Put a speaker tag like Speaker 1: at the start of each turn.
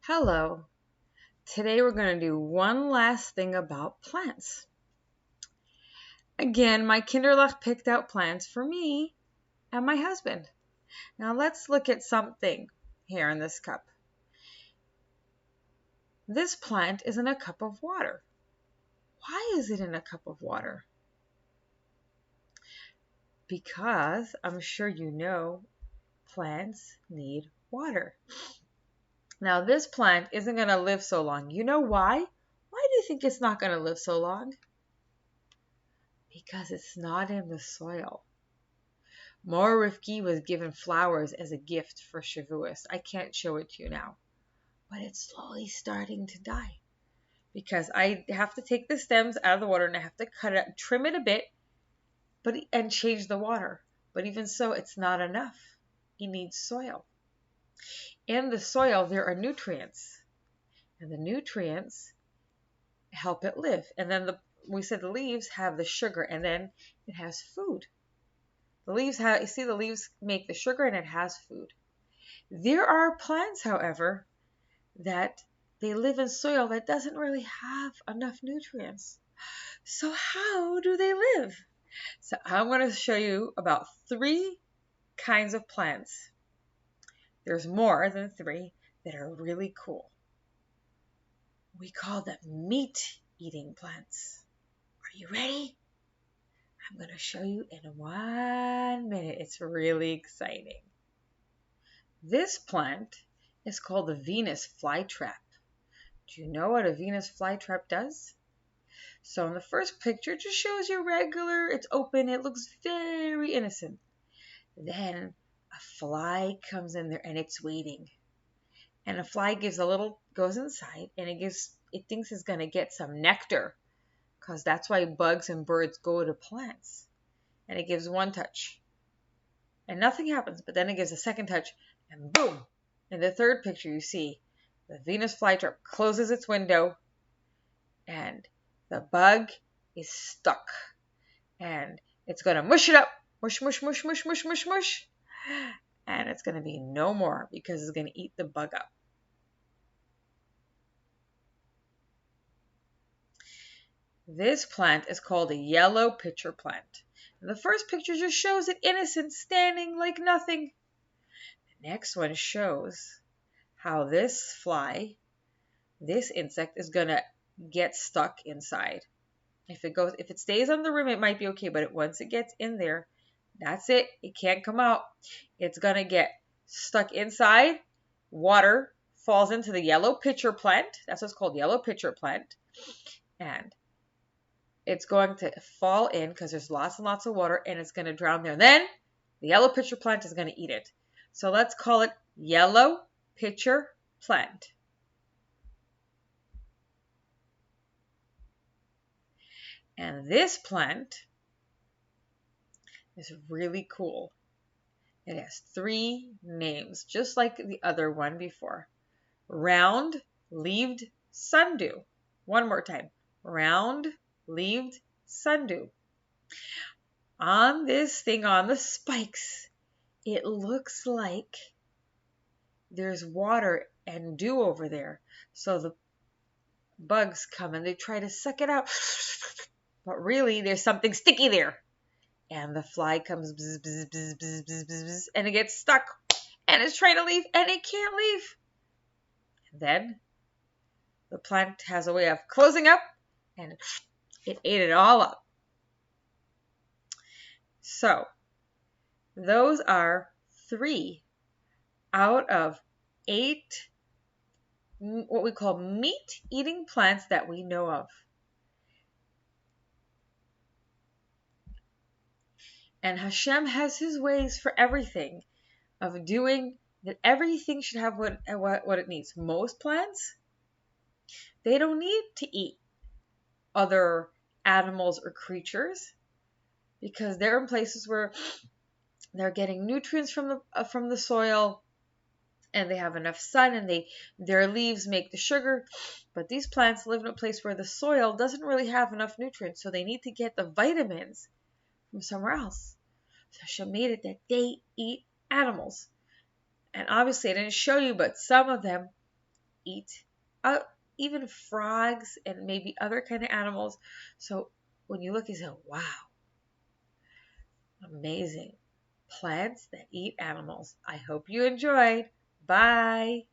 Speaker 1: Hello. Today we're going to do one last thing about plants. Again, my Kinderlach picked out plants for me and my husband. Now let's look at something here in this cup. This plant is in a cup of water. Why is it in a cup of water? Because I'm sure you know plants need water. Now this plant isn't going to live so long. You know why? Why do you think it's not going to live so long? Because it's not in the soil. Mor Rivki was given flowers as a gift for Shavuos. I can't show it to you now, but it's slowly starting to die because I have to take the stems out of the water and I have to cut it, trim it a bit, and change the water. But even so, it's not enough. It needs soil. In the soil, there are nutrients, and the nutrients help it live. And then we said the leaves have the sugar, and then it has food. The leaves make the sugar and it has food. There are plants, however, that they live in soil that doesn't really have enough nutrients. So how do they live? So I'm going to show you about 3 kinds of plants. There's more than 3 that are really cool. We call them meat-eating plants. Are you ready? I'm going to show you in 1 minute. It's really exciting. This plant is called the Venus flytrap. Do you know what a Venus flytrap does? So in the first picture, it just shows you regular, it's open, it looks very innocent. Then a fly comes in there and it's waiting. And a fly goes inside and it thinks it's going to get some nectar because that's why bugs and birds go to plants. And it gives 1 touch. And nothing happens, but then it gives a second touch and boom. In the third picture you see the Venus flytrap closes its window and the bug is stuck. And it's going to mush it up. Mush, mush, mush, mush, mush, mush, mush. And it's going to be no more because it's going to eat the bug up. This plant is called a yellow pitcher plant. And the first picture just shows it innocent, standing like nothing. The next one shows how this insect is going to get stuck inside. If it stays on the rim, it might be okay, but once it gets in there, that's it. It can't come out. It's going to get stuck inside. Water falls into the yellow pitcher plant. That's what's called yellow pitcher plant. And it's going to fall in because there's lots and lots of water and it's going to drown there. Then the yellow pitcher plant is going to eat it. So let's call it yellow pitcher plant. And this plant is really cool. It has 3 names, just like the other one before. Round-leaved sundew. One more time. Round-leaved sundew. On this thing, on the spikes, it looks like there's water and dew over there. So the bugs come and they try to suck it out. But really, there's something sticky there. And the fly comes bzz, bzz, bzz, bzz, bzz, bzz, bzz, and it gets stuck. And it's trying to leave, and it can't leave. And then the plant has a way of closing up, and it ate it all up. So, those are 3 out of 8 what we call meat-eating plants that we know of. And Hashem has his ways for everything of doing that everything should have what it needs. Most plants, they don't need to eat other animals or creatures because they're in places where they're getting nutrients from the soil and they have enough sun and their leaves make the sugar. But these plants live in a place where the soil doesn't really have enough nutrients, so they need to get the vitamins from somewhere else. So Hashem made it that they eat animals. And obviously I didn't show you, but some of them eat uh, even frogs and maybe other kind of animals. So when you look, you say, wow, amazing. Plants that eat animals. I hope you enjoyed. Bye.